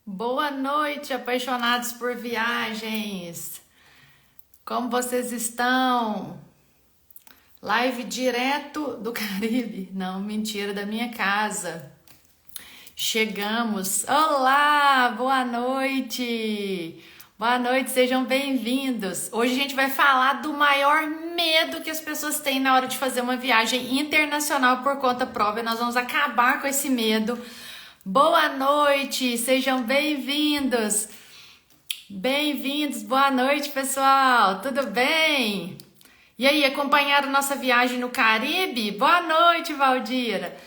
Boa noite, apaixonados por viagens. Como vocês estão? Live direto do Caribe. Não, mentira, da minha casa. Chegamos. Olá, boa noite. Boa noite, sejam bem-vindos. Hoje a gente vai falar do maior medo que as pessoas têm na hora de fazer uma viagem internacional por conta própria. Nós vamos acabar com esse medo. Boa noite, sejam bem-vindos. Bem-vindos, boa noite, pessoal. Tudo bem? E aí, acompanharam nossa viagem no Caribe? Boa noite, Valdira.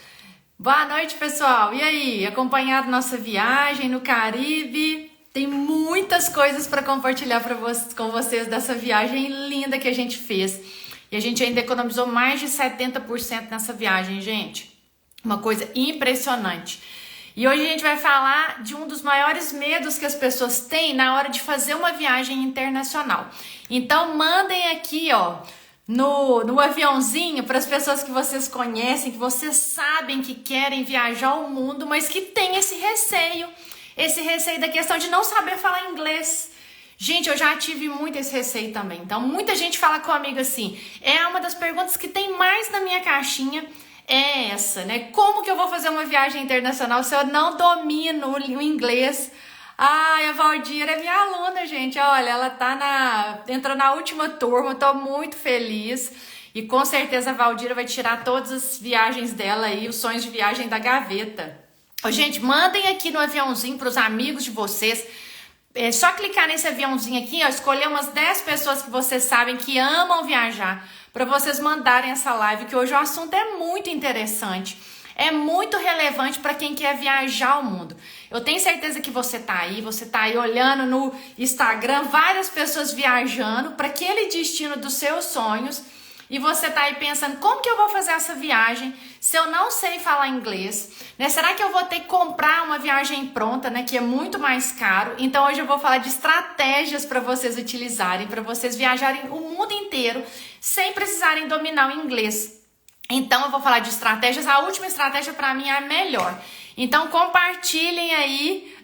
Boa noite, pessoal. E aí, acompanharam nossa viagem no Caribe? Tem muitas coisas para compartilhar com vocês dessa viagem linda que a gente fez. E a gente ainda economizou mais de 70% nessa viagem, gente. Uma coisa impressionante. E hoje a gente vai falar de um dos maiores medos que as pessoas têm na hora de fazer uma viagem internacional. Então mandem aqui, ó, no aviãozinho para as pessoas que vocês conhecem, que vocês sabem que querem viajar ao mundo, mas que tem esse receio da questão de não saber falar inglês. Gente, eu já tive muito esse receio também. Então muita gente fala comigo assim, é uma das perguntas que tem mais na minha caixinha. É essa, né? Como que eu vou fazer uma viagem internacional se eu não domino o inglês? Ai, a Valdira é minha aluna, gente. Olha, ela entrou na última turma, tô muito feliz. E com certeza a Valdira vai tirar todas as viagens dela aí, os sonhos de viagem da gaveta. Ô, gente, mandem aqui no aviãozinho para os amigos de vocês. É só clicar nesse aviãozinho aqui, ó, escolher umas 10 pessoas que vocês sabem que amam viajar, para vocês mandarem essa live, que hoje o assunto é muito interessante, é muito relevante para quem quer viajar ao mundo. Eu tenho certeza que você tá aí olhando no Instagram, várias pessoas viajando para aquele destino dos seus sonhos, e você tá aí pensando, como que eu vou fazer essa viagem se eu não sei falar inglês, né? Será que eu vou ter que comprar uma viagem pronta, né, que é muito mais caro? Então hoje eu vou falar de estratégias para vocês utilizarem, para vocês viajarem o mundo inteiro sem precisarem dominar o inglês. Então eu vou falar de estratégias, a última estratégia para mim é a melhor. Então compartilhem aí,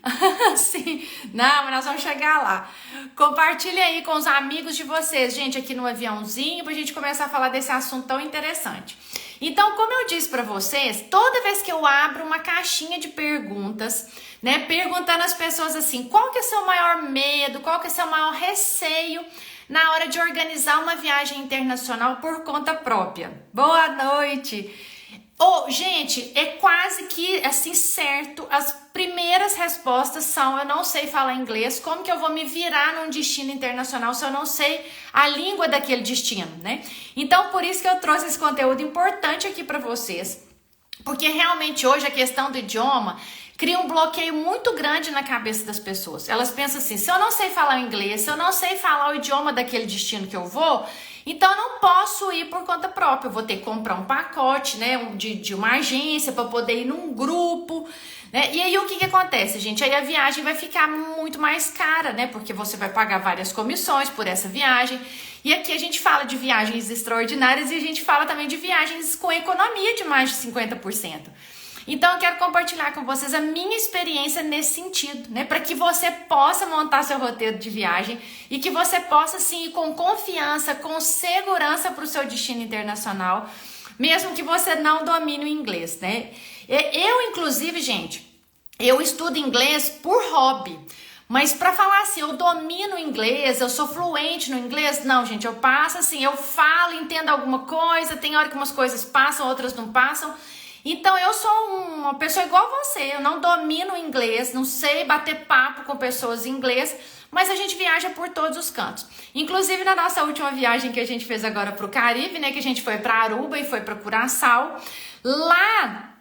sim, não, mas nós vamos chegar lá. Compartilhem aí com os amigos de vocês, gente, aqui no aviãozinho, pra gente começar a falar desse assunto tão interessante. Então, como eu disse pra vocês, toda vez que eu abro uma caixinha de perguntas, né, perguntando às pessoas assim, qual que é seu maior medo, qual que é seu maior receio na hora de organizar uma viagem internacional por conta própria? Boa noite! Gente, é quase que assim certo, as primeiras respostas são, eu não sei falar inglês, como que eu vou me virar num destino internacional se eu não sei a língua daquele destino, né? Então, por isso que eu trouxe esse conteúdo importante aqui para vocês, porque realmente hoje a questão do idioma cria um bloqueio muito grande na cabeça das pessoas. Elas pensam assim, se eu não sei falar inglês, se eu não sei falar o idioma daquele destino que eu vou, então eu não posso ir por conta própria, eu vou ter que comprar um pacote, né, de uma agência para poder ir num grupo, né? E aí o que acontece, gente? Aí a viagem vai ficar muito mais cara, né? Porque você vai pagar várias comissões por essa viagem. E aqui a gente fala de viagens extraordinárias e a gente fala também de viagens com economia de mais de 50%. Então eu quero compartilhar com vocês a minha experiência nesse sentido, né? Para que você possa montar seu roteiro de viagem e que você possa sim ir com confiança, com segurança para o seu destino internacional, mesmo que você não domine o inglês, né? Eu, inclusive, gente, eu estudo inglês por hobby. Mas para falar assim, eu domino o inglês, eu sou fluente no inglês, não, gente, eu passo assim, eu falo, entendo alguma coisa, tem hora que umas coisas passam, outras não passam. Então, eu sou uma pessoa igual a você, eu não domino o inglês, não sei bater papo com pessoas em inglês, mas a gente viaja por todos os cantos. Inclusive, na nossa última viagem que a gente fez agora para o Caribe, né, que a gente foi para Aruba e foi para Curaçao, lá,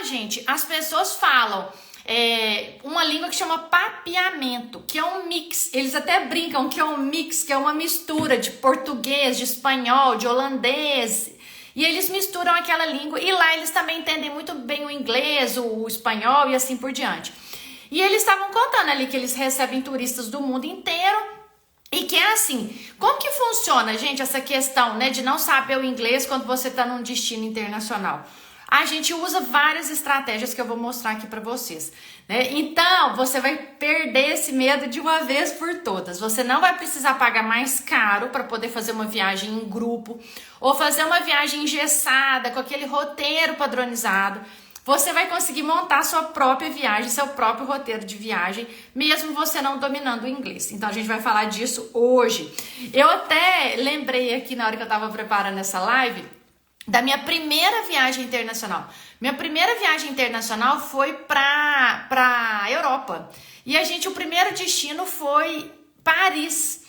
gente, as pessoas falam uma língua que chama papiamento, que é um mix, eles até brincam que é um mix, que é uma mistura de português, de espanhol, de holandês. E eles misturam aquela língua e lá eles também entendem muito bem o inglês, o espanhol e assim por diante. E eles estavam contando ali que eles recebem turistas do mundo inteiro e que é assim, como que funciona, gente, essa questão, né, de não saber o inglês quando você está num destino internacional? a gente usa várias estratégias que eu vou mostrar aqui para vocês, né? Então, você vai perder esse medo de uma vez por todas. Você não vai precisar pagar mais caro para poder fazer uma viagem em grupo ou fazer uma viagem engessada com aquele roteiro padronizado. Você vai conseguir montar sua própria viagem, seu próprio roteiro de viagem, mesmo você não dominando o inglês. Então a gente vai falar disso hoje. Eu até lembrei aqui na hora que eu estava preparando essa live da minha primeira viagem internacional. Minha primeira viagem internacional foi para Europa. E o primeiro destino foi Paris.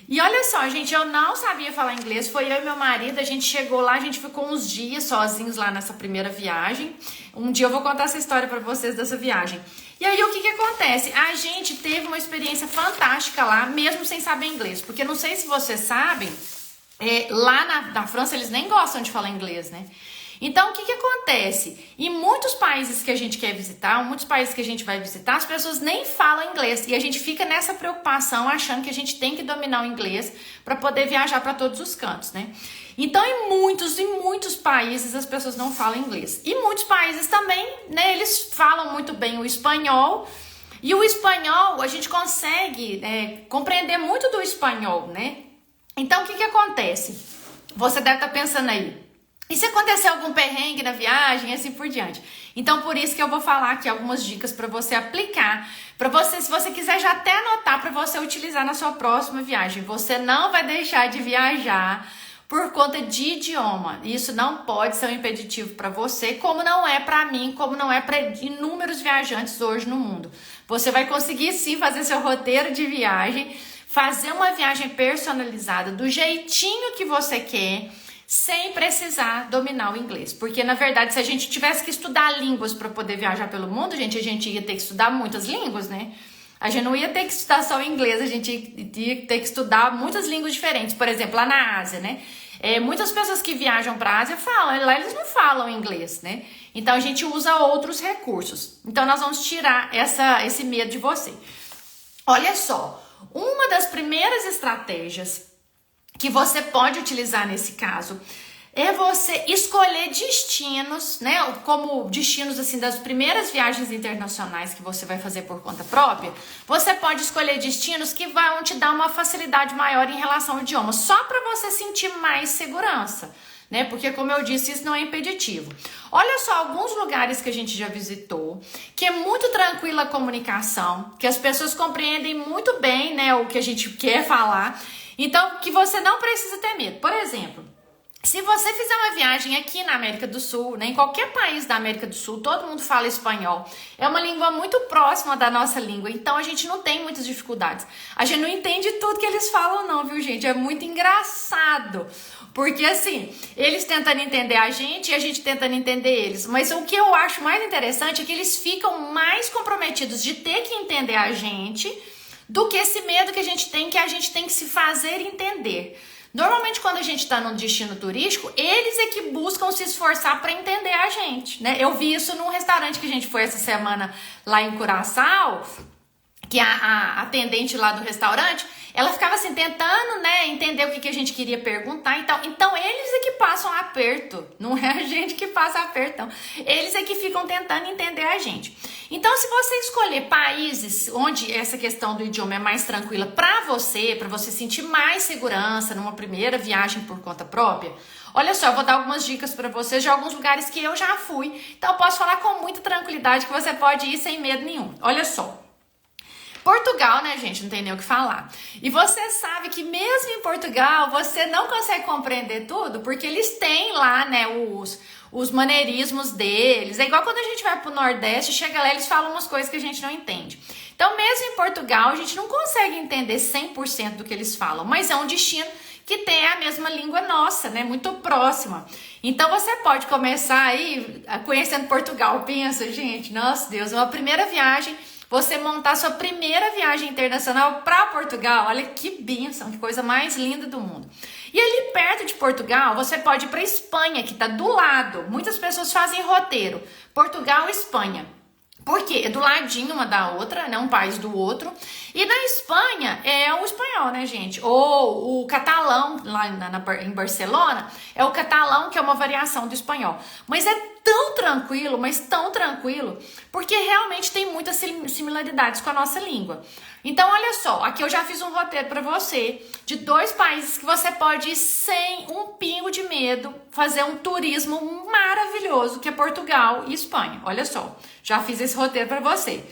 E olha só, gente, eu não sabia falar inglês, foi eu e meu marido, a gente chegou lá, a gente ficou uns dias sozinhos lá nessa primeira viagem. Um dia eu vou contar essa história pra vocês dessa viagem. E aí, o que acontece? A gente teve uma experiência fantástica lá, mesmo sem saber inglês, porque não sei se vocês sabem, lá na França eles nem gostam de falar inglês, né? Então, o que acontece? Em muitos países que a gente quer visitar, muitos países que a gente vai visitar, as pessoas nem falam inglês. E a gente fica nessa preocupação, achando que a gente tem que dominar o inglês para poder viajar para todos os cantos, né? Então, em muitos países, as pessoas não falam inglês. E muitos países também, né, eles falam muito bem o espanhol. E o espanhol, a gente consegue compreender muito do espanhol, né? Então, o que acontece? Você deve estar pensando aí, e se acontecer algum perrengue na viagem e assim por diante? Então, por isso que eu vou falar aqui algumas dicas para você aplicar, para você, se você quiser já até anotar para você utilizar na sua próxima viagem. Você não vai deixar de viajar por conta de idioma. Isso não pode ser um impeditivo para você, como não é para mim, como não é para inúmeros viajantes hoje no mundo. Você vai conseguir sim fazer seu roteiro de viagem, fazer uma viagem personalizada do jeitinho que você quer, sem precisar dominar o inglês. Porque, na verdade, se a gente tivesse que estudar línguas para poder viajar pelo mundo, gente, a gente ia ter que estudar muitas línguas, né? A gente não ia ter que estudar só o inglês, a gente ia ter que estudar muitas línguas diferentes. Por exemplo, lá na Ásia, né? Muitas pessoas que viajam para a Ásia falam, lá eles não falam inglês, né? Então, a gente usa outros recursos. Então, nós vamos tirar esse medo de você. Olha só, uma das primeiras estratégias que você pode utilizar nesse caso é você escolher destinos, né, como destinos assim das primeiras viagens internacionais que você vai fazer por conta própria. Você pode escolher destinos que vão te dar uma facilidade maior em relação ao idioma, só para você sentir mais segurança, né? Porque, como eu disse, isso não é impeditivo. Olha só alguns lugares que a gente já visitou, que é muito tranquila a comunicação, que as pessoas compreendem muito bem, né, o que a gente quer falar. Então, que você não precisa ter medo. Por exemplo, se você fizer uma viagem aqui na América do Sul, né, em qualquer país da América do Sul, todo mundo fala espanhol. É uma língua muito próxima da nossa língua, então a gente não tem muitas dificuldades. A gente não entende tudo que eles falam não, viu, gente? É muito engraçado. Porque, assim, eles tentando entender a gente e a gente tentando entender eles. Mas o que eu acho mais interessante é que eles ficam mais comprometidos de ter que entender a gente do que esse medo que a gente tem que se fazer entender. Normalmente, quando a gente está num destino turístico, eles é que buscam se esforçar para entender a gente, né? Eu vi isso num restaurante que a gente foi essa semana lá em Curaçao, que a atendente lá do restaurante, ela ficava assim, tentando, né, entender o que a gente queria perguntar e tal. Então, eles é que passam aperto, não é a gente que passa aperto, não. Eles é que ficam tentando entender a gente. Então, se você escolher países onde essa questão do idioma é mais tranquila para você sentir mais segurança numa primeira viagem por conta própria, olha só, eu vou dar algumas dicas para vocês de alguns lugares que eu já fui. Então, eu posso falar com muita tranquilidade que você pode ir sem medo nenhum. Olha só. Portugal, né, gente? Não tem nem o que falar. E você sabe que mesmo em Portugal, você não consegue compreender tudo, porque eles têm lá, né, os maneirismos deles. É igual quando a gente vai pro Nordeste, chega lá, eles falam umas coisas que a gente não entende. Então, mesmo em Portugal, a gente não consegue entender 100% do que eles falam, mas é um destino que tem a mesma língua nossa, né, muito próxima. Então, você pode começar aí conhecendo Portugal. Pensa, gente, nossa Deus, uma primeira viagem, você montar sua primeira viagem internacional para Portugal. Olha que bênção, que coisa mais linda do mundo. E ali perto de Portugal, você pode ir para Espanha, que está do lado. Muitas pessoas fazem roteiro, Portugal e Espanha. Porque é do ladinho uma da outra, né? Um país do outro. E na Espanha é o espanhol, né, gente? Ou o catalão, lá em Barcelona, é o catalão, que é uma variação do espanhol. Mas é tão tranquilo, mas tão tranquilo, porque realmente tem muitas similaridades com a nossa língua. Então, olha só, aqui eu já fiz um roteiro para você de 2 países que você pode ir sem um pingo de medo, fazer um turismo maravilhoso, que é Portugal e Espanha. Olha só, já fiz esse roteiro para você.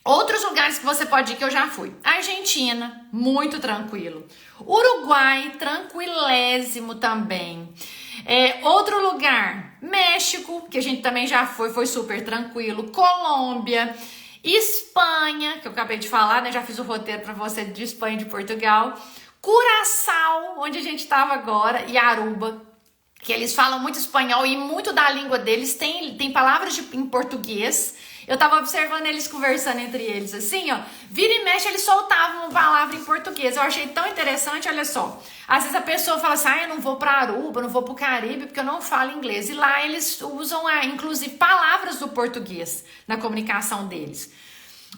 Outros lugares que você pode ir que eu já fui. Argentina, muito tranquilo. Uruguai, tranquilésimo também. Outro lugar, México, que a gente também já foi super tranquilo. Colômbia, Espanha, que eu acabei de falar, né? Já fiz o roteiro para você de Espanha e de Portugal. Curaçao, onde a gente estava agora, e Aruba, que eles falam muito espanhol e muito da língua deles tem palavras em português. Eu tava observando eles conversando entre eles, assim, ó. Vira e mexe, eles soltavam uma palavra em português. Eu achei tão interessante, olha só. Às vezes a pessoa fala assim, eu não vou pra Aruba, não vou pro Caribe, porque eu não falo inglês. E lá eles usam, inclusive, palavras do português na comunicação deles.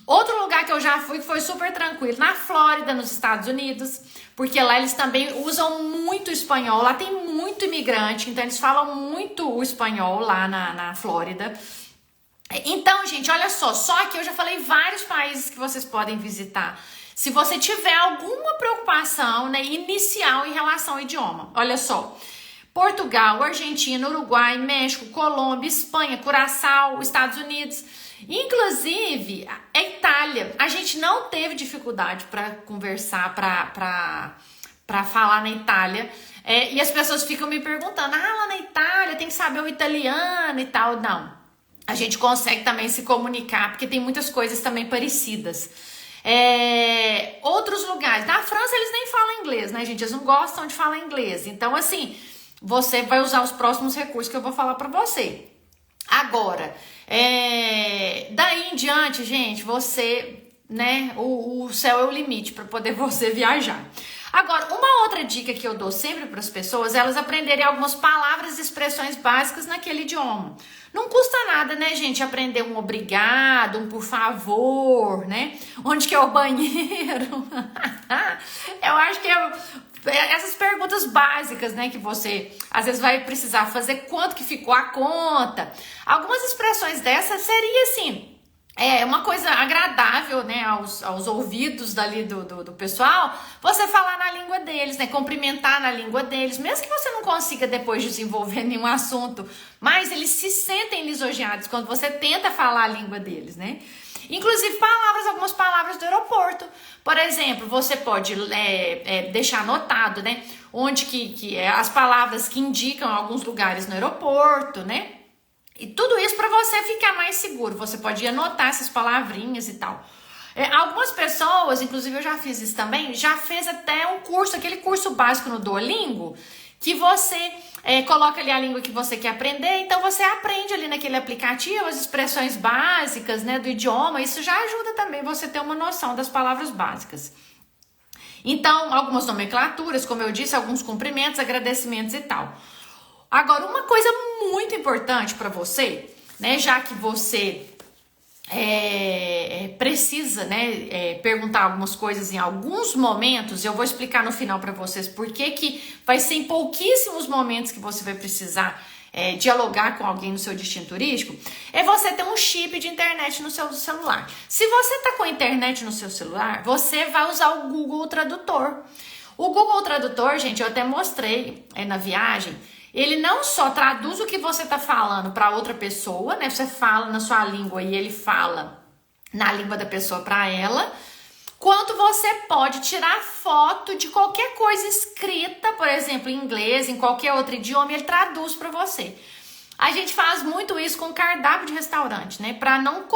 Outro lugar que eu já fui que foi super tranquilo, na Flórida, nos Estados Unidos, porque lá eles também usam muito espanhol. Lá tem muito imigrante, então eles falam muito o espanhol lá na Flórida. Então, gente, olha só que eu já falei vários países que vocês podem visitar. Se você tiver alguma preocupação, né, inicial em relação ao idioma, olha só. Portugal, Argentina, Uruguai, México, Colômbia, Espanha, Curaçao, Estados Unidos, inclusive a Itália. A gente não teve dificuldade para conversar, para falar na Itália. E as pessoas ficam me perguntando, lá na Itália tem que saber o italiano e tal. Não. A gente consegue também se comunicar, porque tem muitas coisas também parecidas. Outros lugares. Na França eles nem falam inglês, né, gente? Eles não gostam de falar inglês. Então, assim, você vai usar os próximos recursos que eu vou falar pra você. Agora, daí em diante, gente, você, né, o céu é o limite para poder você viajar. Agora, uma outra dica que eu dou sempre para as pessoas é elas aprenderem algumas palavras e expressões básicas naquele idioma. Não custa nada, né, gente, aprender um obrigado, um por favor, né? Onde que é o banheiro? Eu acho que essas perguntas básicas, né, que você às vezes vai precisar fazer, quanto que ficou a conta. Algumas expressões dessas seria assim, uma coisa agradável, né, aos ouvidos dali do pessoal, você falar na língua deles, né, cumprimentar na língua deles, mesmo que você não consiga depois desenvolver nenhum assunto, mas eles se sentem lisonjeados quando você tenta falar a língua deles, né. Inclusive algumas palavras do aeroporto. Por exemplo, você pode deixar anotado, né, onde que as palavras que indicam alguns lugares no aeroporto, né. E tudo isso para você ficar mais seguro. Você pode anotar essas palavrinhas e tal. Algumas pessoas, inclusive eu já fiz isso também, já fez até um curso, aquele curso básico no Duolingo, que você coloca ali a língua que você quer aprender, então você aprende ali naquele aplicativo as expressões básicas, né, do idioma. Isso já ajuda também você ter uma noção das palavras básicas. Então, algumas nomenclaturas, como eu disse, alguns cumprimentos, agradecimentos e tal. Agora, uma coisa muito importante para você, né, já que você precisa, né, perguntar algumas coisas em alguns momentos, eu vou explicar no final para vocês por que vai ser em pouquíssimos momentos que você vai precisar dialogar com alguém no seu destino turístico, é você ter um chip de internet no seu celular. Se você tá com a internet no seu celular, você vai usar o Google Tradutor. O Google Tradutor, gente, eu até mostrei na viagem. Ele não só traduz o que você está falando para outra pessoa, né? Você fala na sua língua e ele fala na língua da pessoa para ela, quanto você pode tirar foto de qualquer coisa escrita, por exemplo, em inglês, em qualquer outro idioma, ele traduz para você. A gente faz muito isso com cardápio de restaurante, né? Para não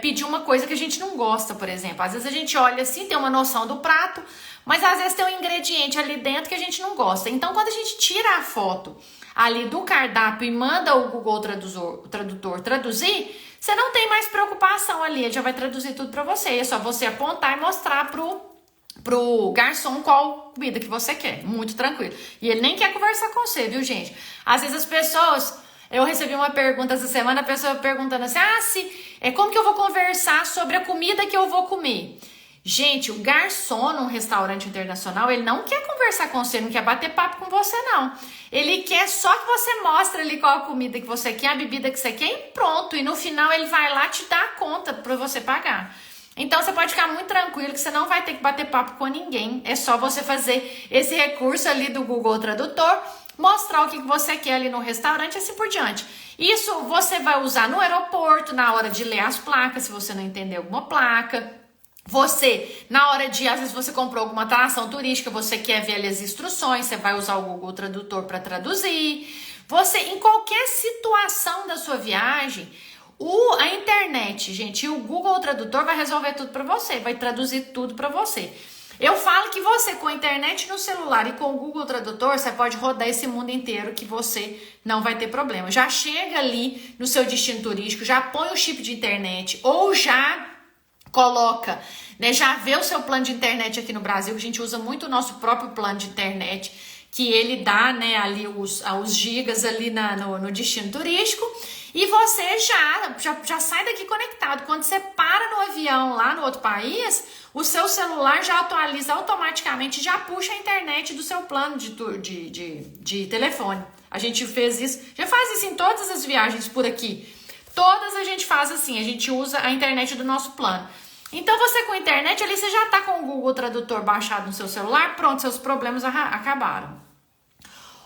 pedir uma coisa que a gente não gosta, por exemplo. Às vezes a gente olha assim, tem uma noção do prato, mas às vezes tem um ingrediente ali dentro que a gente não gosta. Então, quando a gente tira a foto ali do cardápio e manda o Google Tradutor traduzir, você não tem mais preocupação ali, ele já vai traduzir tudo para você. É só você apontar e mostrar pro garçom qual comida que você quer. Muito tranquilo. E ele nem quer conversar com você, viu, gente? Às vezes as pessoas Eu recebi uma pergunta essa semana, a pessoa perguntando assim, como que eu vou conversar sobre a comida que eu vou comer? Gente, o garçom num restaurante internacional, ele não quer conversar com você, não quer bater papo com você, não. Ele quer só que você mostre ali qual a comida que você quer, a bebida que você quer e pronto. E no final ele vai lá te dar a conta para você pagar. Então você pode ficar muito tranquilo que você não vai ter que bater papo com ninguém. É só você fazer esse recurso ali do Google Tradutor, mostrar o que você quer ali no restaurante e assim por diante. Isso você vai usar no aeroporto, na hora de ler as placas, se você não entender alguma placa. Você, na hora de, às vezes você comprou alguma atração turística, você quer ver ali as instruções, você vai usar o Google Tradutor para traduzir. Você, em qualquer situação da sua viagem, a internet, gente, e o Google Tradutor vai resolver tudo para você, vai traduzir tudo para você. Eu falo que você, com a internet no celular e com o Google Tradutor, você pode rodar esse mundo inteiro que você não vai ter problema. Já chega ali no seu destino turístico, já põe o chip de internet ou já coloca, né, já vê o seu plano de internet aqui no Brasil, que a gente usa muito o nosso próprio plano de internet, que ele dá, né, ali os gigas ali no destino turístico, e você já sai daqui conectado. Quando você para no avião lá no outro país, o seu celular já atualiza automaticamente, já puxa a internet do seu plano de telefone. A gente fez isso, já faz isso em todas as viagens por aqui. Todas a gente faz assim, a gente usa a internet do nosso plano. Então você com a internet ali, você já tá com o Google Tradutor baixado no seu celular, pronto, seus problemas acabaram.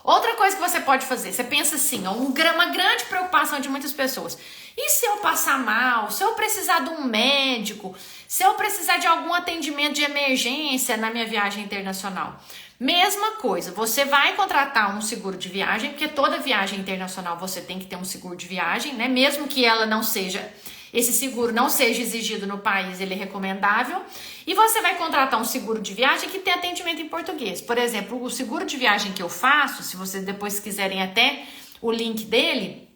Outra coisa que você pode fazer, você pensa assim, uma grande preocupação de muitas pessoas. E se eu passar mal, se eu precisar de um médico, se eu precisar de algum atendimento de emergência na minha viagem internacional? Mesma coisa, você vai contratar um seguro de viagem, porque toda viagem internacional você tem que ter um seguro de viagem, né? Mesmo que ela não seja, esse seguro não seja exigido no país, ele é recomendável. E você vai contratar um seguro de viagem que tem atendimento em português. Por exemplo, o seguro de viagem que eu faço, se vocês depois quiserem até o link dele,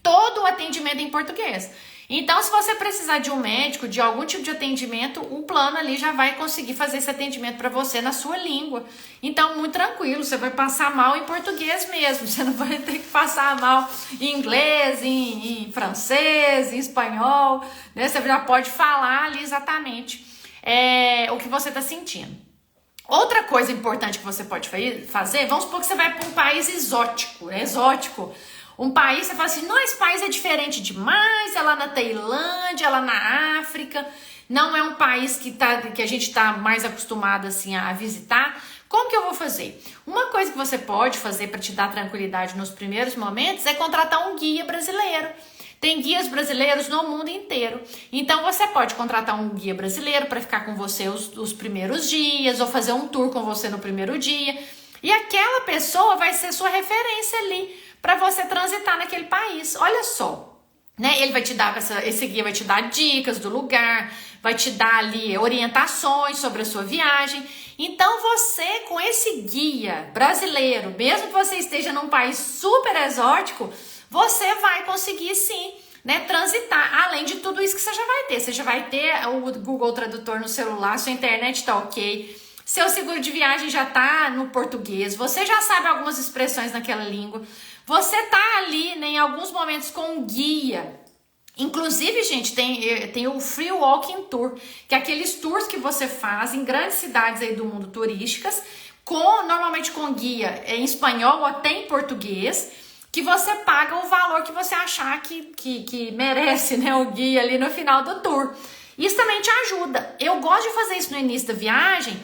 todo o atendimento é em português. Então, se você precisar de um médico, de algum tipo de atendimento, o plano ali já vai conseguir fazer esse atendimento para você na sua língua. Então, muito tranquilo, você vai passar mal em português mesmo, você não vai ter que passar mal em inglês, em francês, em espanhol, né? Você já pode falar ali exatamente o que você está sentindo. Outra coisa importante que você pode fazer, vamos supor que você vai para um país exótico, um país, você fala assim, não, esse país é diferente demais, é lá na Tailândia, é lá na África, não é um país que a gente está mais acostumado assim, a visitar. Como que eu vou fazer? Uma coisa que você pode fazer para te dar tranquilidade nos primeiros momentos é contratar um guia brasileiro. Tem guias brasileiros no mundo inteiro. Então você pode contratar um guia brasileiro para ficar com você os primeiros dias, ou fazer um tour com você no primeiro dia. E aquela pessoa vai ser sua referência ali para você transitar naquele país. Olha só, né? Ele vai te dar, esse guia vai te dar dicas do lugar, vai te dar ali orientações sobre a sua viagem. Então você, com esse guia brasileiro, mesmo que você esteja num país super exótico, você vai conseguir sim, né, transitar. Além de tudo isso que você já vai ter. Você já vai ter o Google Tradutor no celular, sua internet tá ok, seu seguro de viagem já tá no português, você já sabe algumas expressões naquela língua. Você tá ali, né, em alguns momentos com um guia. Inclusive, gente, tem o Free Walking Tour, que é aqueles tours que você faz em grandes cidades aí do mundo turísticas, normalmente com guia em espanhol ou até em português, que você paga o valor que você achar que merece, né, o guia ali no final do tour. Isso também te ajuda. Eu gosto de fazer isso no início da viagem,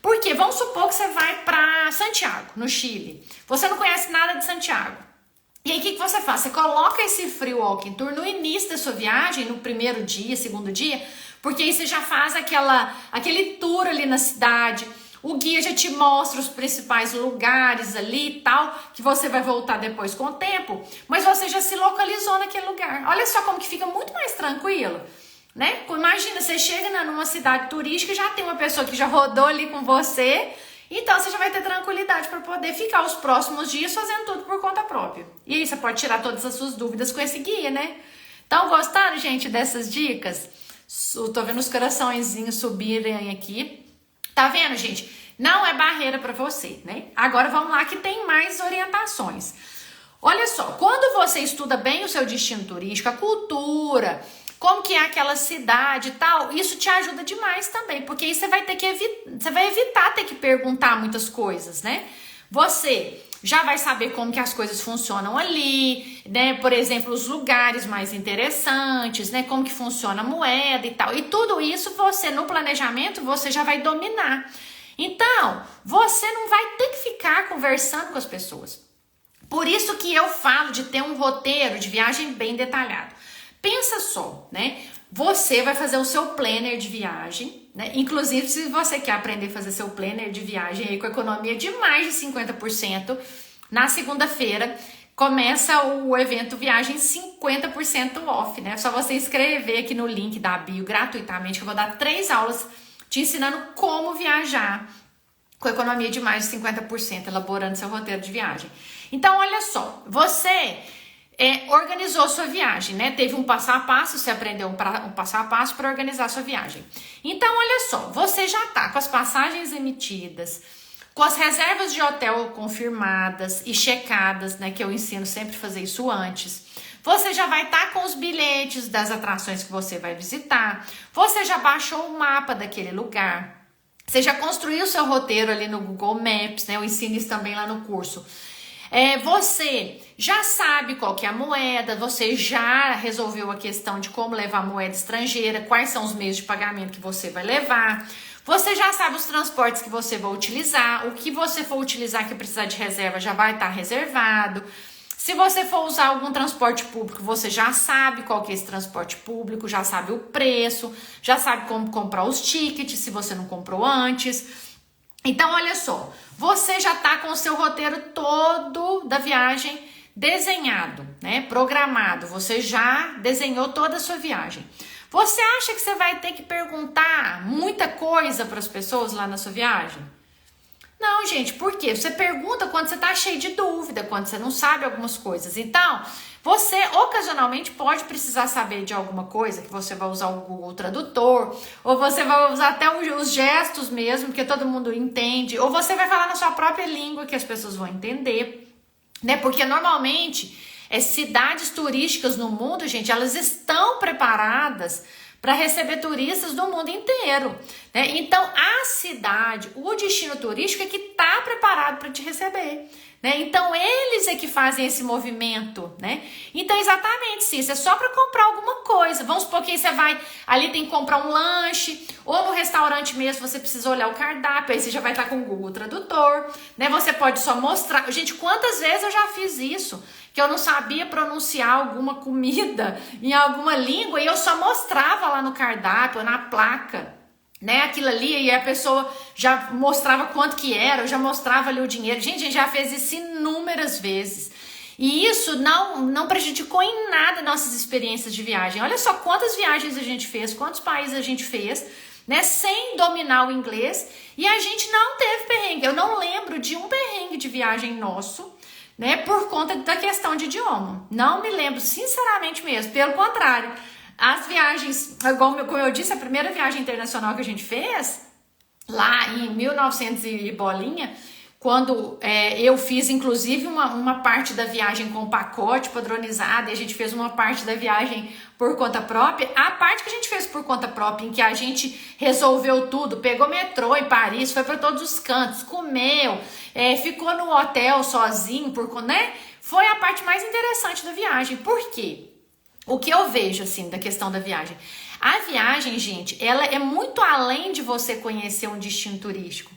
porque vamos supor que você vai para Santiago, no Chile. Você não conhece nada de Santiago. E aí, o que você faz? Você coloca esse Free Walking Tour no início da sua viagem, no primeiro dia, segundo dia, porque aí você já faz aquele tour ali na cidade. O guia já te mostra os principais lugares ali e tal, que você vai voltar depois com o tempo, mas você já se localizou naquele lugar. Olha só como que fica muito mais tranquilo, né? Imagina, você chega numa cidade turística e já tem uma pessoa que já rodou ali com você, então você já vai ter tranquilidade para poder ficar os próximos dias fazendo tudo por conta própria. E aí você pode tirar todas as suas dúvidas com esse guia, né? Então, gostaram, gente, dessas dicas? Tô vendo os coraçõezinhos subirem aqui. Tá vendo, gente? Não é barreira para você, né? Agora vamos lá que tem mais orientações. Olha só, quando você estuda bem o seu destino turístico, a cultura, como que é aquela cidade e tal, isso te ajuda demais também, porque aí você vai evitar ter que perguntar muitas coisas, né? Você já vai saber como que as coisas funcionam ali, né? Por exemplo, os lugares mais interessantes, né? Como que funciona a moeda e tal. E tudo isso você, no planejamento, você já vai dominar. Então, você não vai ter que ficar conversando com as pessoas. Por isso que eu falo de ter um roteiro de viagem bem detalhado. Pensa só, né? Você vai fazer o seu planner de viagem, né? Inclusive, se você quer aprender a fazer seu planner de viagem aí com economia de mais de 50%, na segunda-feira começa o evento Viagem 50% off, né? É só você escrever aqui no link da bio gratuitamente, que eu vou dar 3 aulas te ensinando como viajar com economia de mais de 50%, elaborando seu roteiro de viagem. Então, olha só, você organizou sua viagem, né? Teve um passo a passo, você aprendeu um passo a passo para organizar sua viagem. Então, olha só, você já tá com as passagens emitidas, com as reservas de hotel confirmadas e checadas, né? Que eu ensino sempre a fazer isso antes. Você já vai estar com os bilhetes das atrações que você vai visitar. Você já baixou o mapa daquele lugar. Você já construiu o seu roteiro ali no Google Maps, né? Eu ensino isso também lá no curso. Você já sabe qual que é a moeda, você já resolveu a questão de como levar moeda estrangeira, quais são os meios de pagamento que você vai levar. Você já sabe os transportes que você vai utilizar, o que você for utilizar que precisar de reserva já vai estar reservado. Se você for usar algum transporte público, você já sabe qual que é esse transporte público, já sabe o preço, já sabe como comprar os tickets, se você não comprou antes. Então, olha só, você já tá com o seu roteiro todo da viagem desenhado, né? Programado, você já desenhou toda a sua viagem. Você acha que você vai ter que perguntar muita coisa para as pessoas lá na sua viagem? Não, gente, por quê? Você pergunta quando você tá cheio de dúvida, quando você não sabe algumas coisas. Então, você ocasionalmente pode precisar saber de alguma coisa, que você vai usar o Google Tradutor, ou você vai usar até os gestos mesmo, que todo mundo entende, ou você vai falar na sua própria língua, que as pessoas vão entender, né? Porque normalmente, cidades turísticas no mundo, gente, elas estão preparadas para receber turistas do mundo inteiro, né? Então, a cidade, o destino turístico é que está preparado para te receber, né? Então, eles é que fazem esse movimento, né? Então, exatamente, se isso é só para comprar alguma coisa. Vamos supor que você vai, ali tem que comprar um lanche, ou no restaurante mesmo você precisa olhar o cardápio, aí você já vai estar com o Google Tradutor, né? Você pode só mostrar. Gente, quantas vezes eu já fiz isso? Que eu não sabia pronunciar alguma comida em alguma língua e eu só mostrava lá no cardápio, na placa, né, aquilo ali, e a pessoa já mostrava quanto que era, eu já mostrava ali o dinheiro. Gente, a gente já fez isso inúmeras vezes. E isso não prejudicou em nada nossas experiências de viagem. Olha só quantas viagens a gente fez, quantos países a gente fez, né, sem dominar o inglês, e a gente não teve perrengue. Eu não lembro de um perrengue de viagem nosso, né, por conta da questão de idioma. Não me lembro, sinceramente mesmo. Pelo contrário, as viagens, como eu disse, a primeira viagem internacional que a gente fez, lá em 1900 e bolinha, quando eu fiz inclusive uma parte da viagem com pacote padronizado, e a gente fez uma parte da viagem por conta própria. A parte que a gente fez por conta própria, em que a gente resolveu tudo, pegou metrô em Paris, foi para todos os cantos, comeu, ficou no hotel sozinho, né? Foi a parte mais interessante da viagem. Por quê? O que eu vejo, assim, da questão da viagem? A viagem, gente, ela é muito além de você conhecer um destino turístico.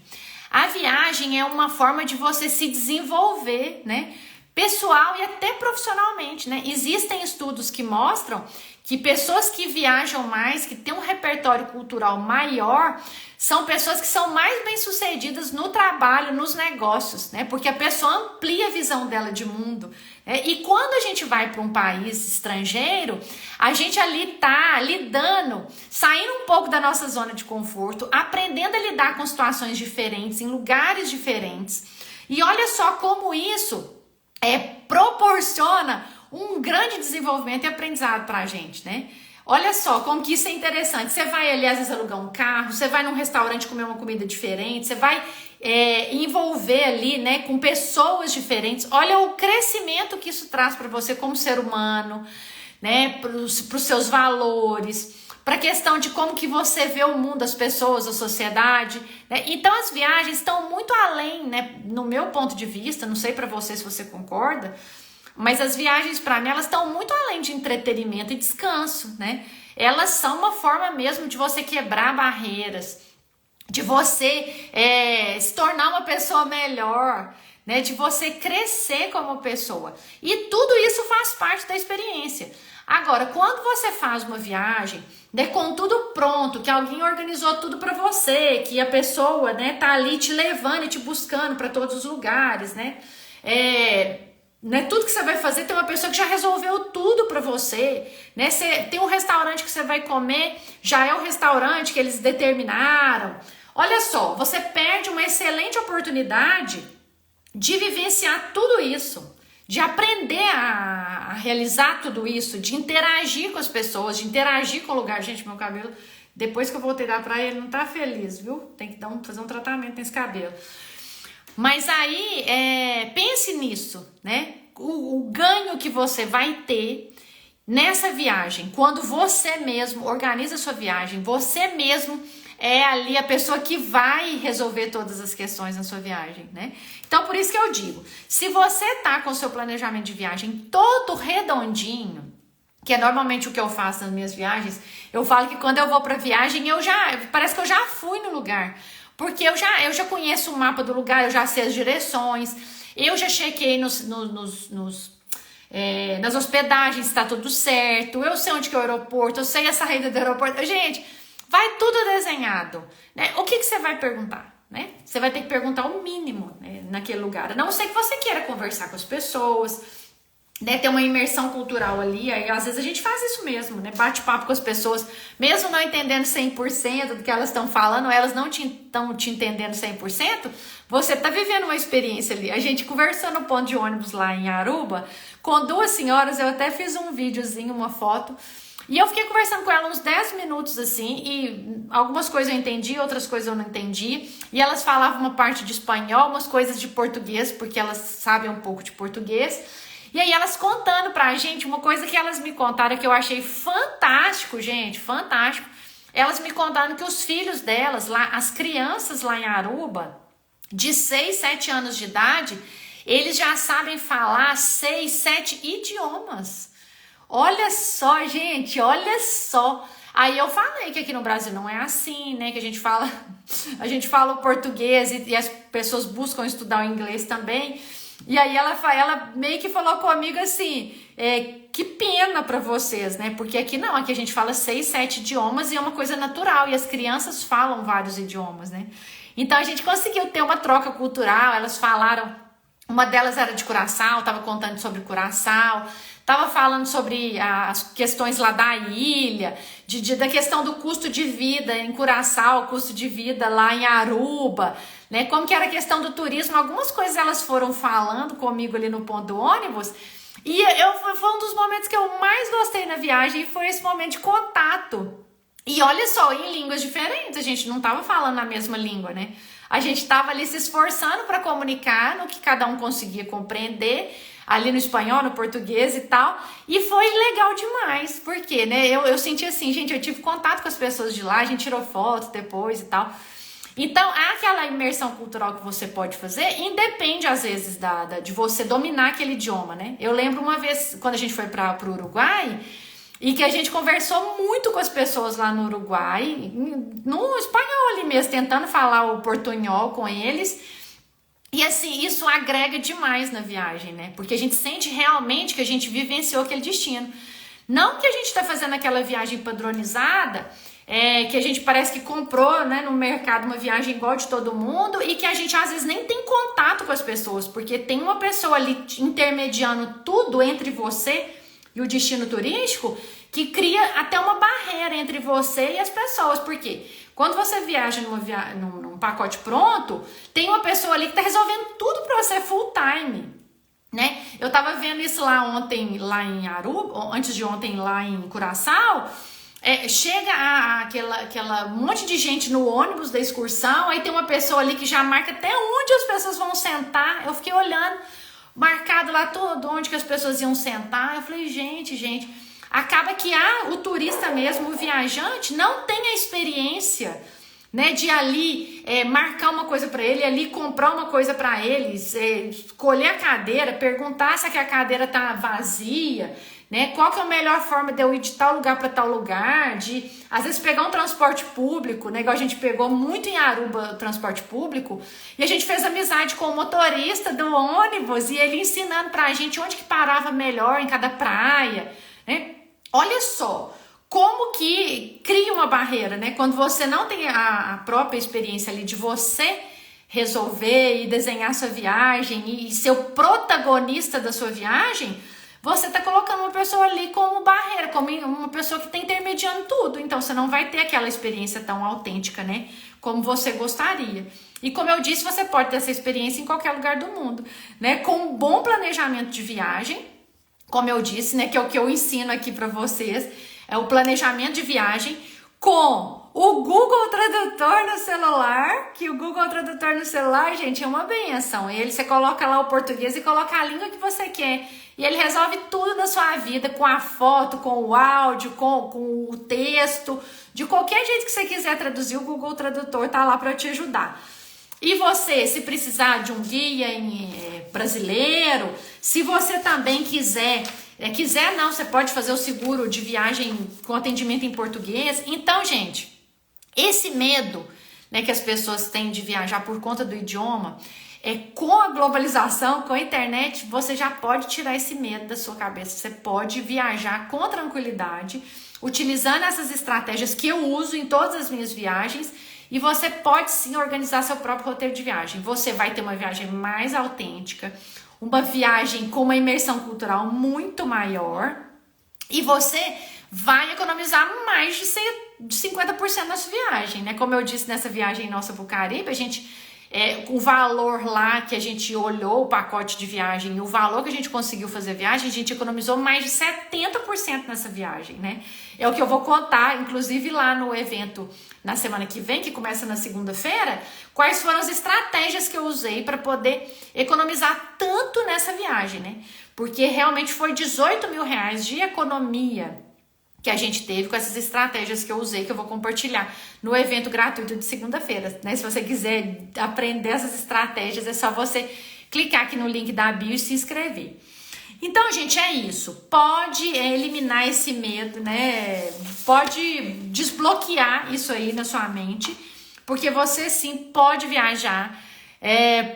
A viagem é uma forma de você se desenvolver, né? Pessoal e até profissionalmente, né? Existem estudos que mostram que pessoas que viajam mais, que têm um repertório cultural maior, são pessoas que são mais bem-sucedidas no trabalho, nos negócios, né? Porque a pessoa amplia a visão dela de mundo, né? E quando a gente vai para um país estrangeiro, a gente ali tá lidando, saindo um pouco da nossa zona de conforto, aprendendo a lidar com situações diferentes, em lugares diferentes. E olha só como isso proporciona um grande desenvolvimento e aprendizado para a gente, né? Olha só como que isso é interessante. Você vai ali, às vezes, alugar um carro, você vai num restaurante comer uma comida diferente, você vai envolver ali, né, com pessoas diferentes. Olha o crescimento que isso traz para você como ser humano, né, para os seus valores, para a questão de como que você vê o mundo, as pessoas, a sociedade, né? Então as viagens estão muito além, né, no meu ponto de vista, não sei para você se você concorda, mas as viagens para mim, elas estão muito além de entretenimento e descanso, né? Elas são uma forma mesmo de você quebrar barreiras, de você se tornar uma pessoa melhor, né? De você crescer como pessoa. E tudo isso faz parte da experiência. Agora, quando você faz uma viagem, né, com tudo pronto, que alguém organizou tudo para você, que a pessoa, né, tá ali te levando e te buscando para todos os lugares, né? Né, tudo que você vai fazer tem uma pessoa que já resolveu tudo para você, né? Você tem um restaurante que você vai comer, já é o restaurante que eles determinaram. Olha só, você perde uma excelente oportunidade de vivenciar tudo isso, de aprender a realizar tudo isso, de interagir com as pessoas, de interagir com o lugar. Gente, meu cabelo, depois que eu voltei da praia, ele não tá feliz, viu? Tem que fazer um tratamento nesse cabelo. Mas aí, pense nisso, né? O ganho que você vai ter nessa viagem, quando você mesmo organiza a sua viagem, você mesmo é ali a pessoa que vai resolver todas as questões na sua viagem, né? Então, por isso que eu digo, se você tá com o seu planejamento de viagem todo redondinho, que é normalmente o que eu faço nas minhas viagens, eu falo que quando eu vou pra viagem, parece que eu já fui no lugar. Porque eu já conheço o mapa do lugar, eu já sei as direções, eu já chequei nas hospedagens se tá tudo certo, eu sei onde que é o aeroporto, eu sei a saída do aeroporto. Gente, vai tudo desenhado, né? O que você vai perguntar, né? Você vai ter que perguntar o mínimo, né, naquele lugar. A não ser que você queira conversar com as pessoas, né, ter uma imersão cultural ali, aí às vezes a gente faz isso mesmo, né, bate papo com as pessoas, mesmo não entendendo 100% do que elas estão falando, elas não estão te entendendo 100%, você tá vivendo uma experiência ali. A gente conversou no ponto de ônibus lá em Aruba, com duas senhoras, eu até fiz um videozinho, uma foto, e eu fiquei conversando com ela uns 10 minutos assim, e algumas coisas eu entendi, outras coisas eu não entendi, e elas falavam uma parte de espanhol, umas coisas de português, porque elas sabem um pouco de português. E aí elas contando pra gente uma coisa que elas me contaram que eu achei fantástico, gente, fantástico. Elas me contaram que os filhos delas lá, as crianças lá em Aruba, de 6, 7 anos de idade, eles já sabem falar 6, 7 idiomas. Olha só, gente, olha só. Aí eu falei que aqui no Brasil não é assim, né? Que a gente fala o português e as pessoas buscam estudar o inglês também. E aí ela meio que falou comigo assim, que pena pra vocês, né? Porque aqui não, aqui a gente fala 6, 7 idiomas e é uma coisa natural. E as crianças falam vários idiomas, né? Então a gente conseguiu ter uma troca cultural, elas falaram, uma delas era de Curaçao, tava contando sobre Curaçao, tava falando sobre as questões lá da ilha, da questão do custo de vida em Curaçao, custo de vida lá em Aruba, né? Como que era a questão do turismo, algumas coisas elas foram falando comigo ali no ponto do ônibus, e foi um dos momentos que eu mais gostei na viagem, foi esse momento de contato. E olha só, em línguas diferentes, a gente não tava falando a mesma língua, né? A gente tava ali se esforçando para comunicar no que cada um conseguia compreender, ali no espanhol, no português e tal, e foi legal demais, porque, né, eu senti assim, gente, eu tive contato com as pessoas de lá, a gente tirou foto depois e tal, então aquela imersão cultural que você pode fazer, independe às vezes de você dominar aquele idioma, né, eu lembro uma vez, quando a gente foi para o Uruguai, e que a gente conversou muito com as pessoas lá no Uruguai, no espanhol ali mesmo, tentando falar o portunhol com eles. E assim, isso agrega demais na viagem, né? Porque a gente sente realmente que a gente vivenciou aquele destino. Não que a gente tá fazendo aquela viagem padronizada, que a gente parece que comprou, né, no mercado uma viagem igual de todo mundo e que a gente às vezes nem tem contato com as pessoas, porque tem uma pessoa ali intermediando tudo entre você e o destino turístico que cria até uma barreira entre você e as pessoas. Por quê? Quando você viaja num pacote pronto, tem uma pessoa ali que tá resolvendo tudo para você full time, né? Eu tava vendo isso lá ontem, lá em Aruba, antes de ontem lá em Curaçao, chega aquela monte de gente no ônibus da excursão, aí tem uma pessoa ali que já marca até onde as pessoas vão sentar. Eu fiquei olhando, marcado lá tudo, onde que as pessoas iam sentar. Eu falei, gente, acaba que o turista mesmo, o viajante, não tem a experiência, né, de ali marcar uma coisa para ele, ali comprar uma coisa para eles, escolher a cadeira, perguntar se a cadeira tá vazia, né? Qual que é a melhor forma de eu ir de tal lugar para tal lugar, de às vezes pegar um transporte público, né? Igual a gente pegou muito em Aruba o transporte público, e a gente fez amizade com o motorista do ônibus e ele ensinando pra gente onde que parava melhor em cada praia, né? Olha só como que cria uma barreira, né? Quando você não tem a própria experiência ali de você resolver e desenhar sua viagem e ser o protagonista da sua viagem, você está colocando uma pessoa ali como barreira, como uma pessoa que está intermediando tudo. Então, você não vai ter aquela experiência tão autêntica, né? Como você gostaria. E como eu disse, você pode ter essa experiência em qualquer lugar do mundo, né? Com um bom planejamento de viagem, como eu disse, né? Que é o que eu ensino aqui para vocês, é o planejamento de viagem com o Google Tradutor no celular, que o Google Tradutor no celular, gente, é uma benção. Você coloca lá o português e coloca a língua que você quer. E ele resolve tudo da sua vida, com a foto, com o áudio, com o texto. De qualquer jeito que você quiser traduzir, o Google Tradutor tá lá para te ajudar. E você, se precisar de um guia brasileiro, se você também quiser não, você pode fazer o seguro de viagem com atendimento em português. Então, gente, esse medo, né, que as pessoas têm de viajar por conta do idioma, com a globalização, com a internet, você já pode tirar esse medo da sua cabeça. Você pode viajar com tranquilidade, utilizando essas estratégias que eu uso em todas as minhas viagens, e você pode sim organizar seu próprio roteiro de viagem. Você vai ter uma viagem mais autêntica, uma viagem com uma imersão cultural muito maior, e você vai economizar mais de 50% na sua viagem, né? Como eu disse, nessa viagem nossa pro Caribe, a gente, o valor lá que a gente olhou o pacote de viagem, o valor que a gente conseguiu fazer a viagem, a gente economizou mais de 70% nessa viagem, né? É o que eu vou contar, inclusive lá no evento na semana que vem, que começa na segunda-feira, quais foram as estratégias que eu usei para poder economizar tanto nessa viagem, né? Porque realmente foi 18 mil reais de economia que a gente teve com essas estratégias que eu usei, que eu vou compartilhar no evento gratuito de segunda-feira, né? Se você quiser aprender essas estratégias, é só você clicar aqui no link da bio e se inscrever. Então, gente, é isso. Pode eliminar esse medo, né? Pode desbloquear isso aí na sua mente, porque você sim pode viajar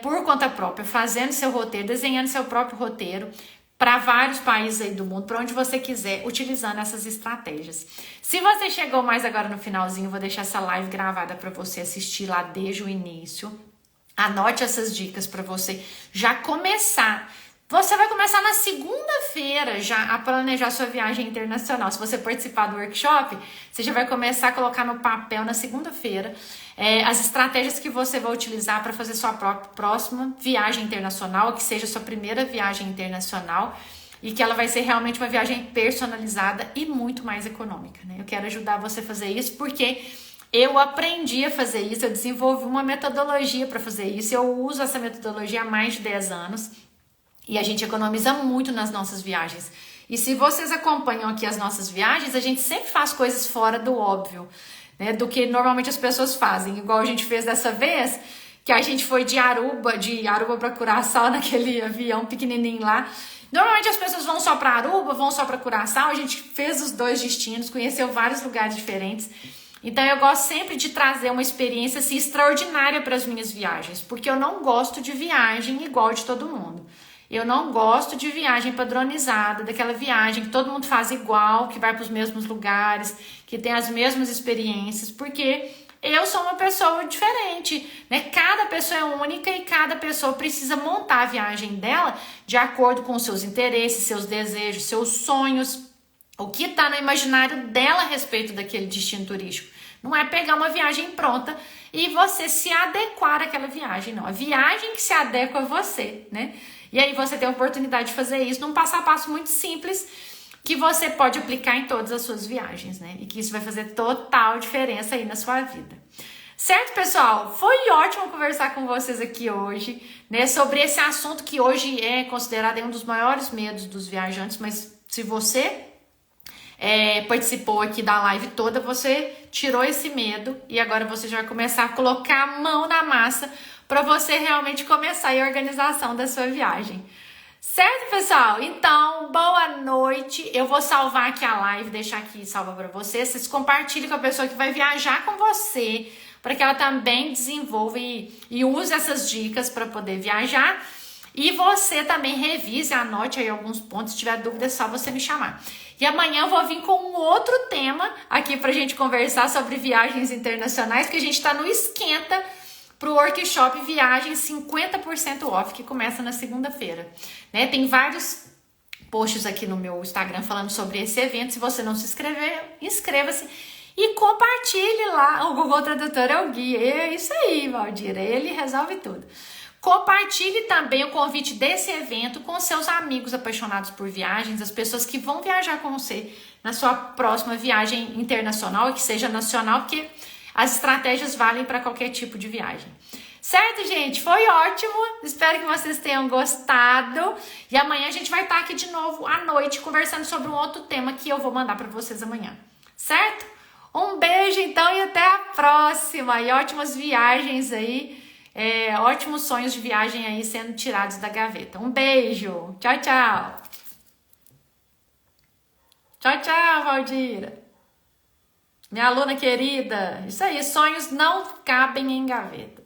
por conta própria, fazendo seu roteiro, desenhando seu próprio roteiro para vários países aí do mundo, para onde você quiser, utilizando essas estratégias. Se você chegou mais agora no finalzinho, eu vou deixar essa live gravada para você assistir lá desde o início. Anote essas dicas para você já começar. Você vai começar na segunda-feira já a planejar sua viagem internacional. Se você participar do workshop, você já vai começar a colocar no papel na segunda-feira as estratégias que você vai utilizar para fazer sua próxima viagem internacional, que seja sua primeira viagem internacional e que ela vai ser realmente uma viagem personalizada e muito mais econômica, né? Eu quero ajudar você a fazer isso porque eu aprendi a fazer isso, eu desenvolvi uma metodologia para fazer isso, eu uso essa metodologia há mais de 10 anos. E a gente economiza muito nas nossas viagens. E se vocês acompanham aqui as nossas viagens, a gente sempre faz coisas fora do óbvio, né? Do que normalmente as pessoas fazem. Igual a gente fez dessa vez, que a gente foi de Aruba para Curaçao, naquele avião pequenininho lá. Normalmente as pessoas vão só para Aruba, vão só para Curaçao. A gente fez os dois destinos, conheceu vários lugares diferentes. Então eu gosto sempre de trazer uma experiência assim, extraordinária para as minhas viagens. Porque eu não gosto de viagem igual de todo mundo. Eu não gosto de viagem padronizada, daquela viagem que todo mundo faz igual, que vai para os mesmos lugares, que tem as mesmas experiências, porque eu sou uma pessoa diferente, né? Cada pessoa é única e cada pessoa precisa montar a viagem dela de acordo com os seus interesses, seus desejos, seus sonhos, o que está no imaginário dela a respeito daquele destino turístico. Não é pegar uma viagem pronta e você se adequar àquela viagem, não. A viagem que se adequa a você, né? E aí você tem a oportunidade de fazer isso num passo a passo muito simples, que você pode aplicar em todas as suas viagens, né? E que isso vai fazer total diferença aí na sua vida. Certo, pessoal? Foi ótimo conversar com vocês aqui hoje, né? Sobre esse assunto que hoje é considerado um dos maiores medos dos viajantes, mas se você participou aqui da live toda, você tirou esse medo e agora você já vai começar a colocar a mão na massa para você realmente começar a organização da sua viagem. Certo, pessoal? Então, boa noite. Eu vou salvar aqui a live, deixar aqui salva para vocês. Vocês compartilhem com a pessoa que vai viajar com você, para que ela também desenvolva e use essas dicas para poder viajar. E você também revise, anote aí alguns pontos. Se tiver dúvida, é só você me chamar. E amanhã eu vou vir com um outro tema aqui pra gente conversar sobre viagens internacionais, porque a gente tá no esquenta pro workshop Viagens 50% Off, que começa na segunda-feira, né? Tem vários posts aqui no meu Instagram falando sobre esse evento. Se você não se inscrever, inscreva-se e compartilhe lá. O Google Tradutor é o guia. É isso aí, Valdira. Ele resolve tudo. Compartilhe também o convite desse evento com seus amigos apaixonados por viagens, as pessoas que vão viajar com você na sua próxima viagem internacional, que seja nacional, porque as estratégias valem para qualquer tipo de viagem. Certo, gente? Foi ótimo. Espero que vocês tenham gostado. E amanhã a gente vai estar aqui de novo à noite conversando sobre um outro tema que eu vou mandar para vocês amanhã. Certo? Um beijo então e até a próxima. E ótimas viagens aí. Ótimos sonhos de viagem aí sendo tirados da gaveta. Um beijo. Tchau, tchau. Tchau, tchau, Valdira. Minha aluna querida. Isso aí, sonhos não cabem em gaveta.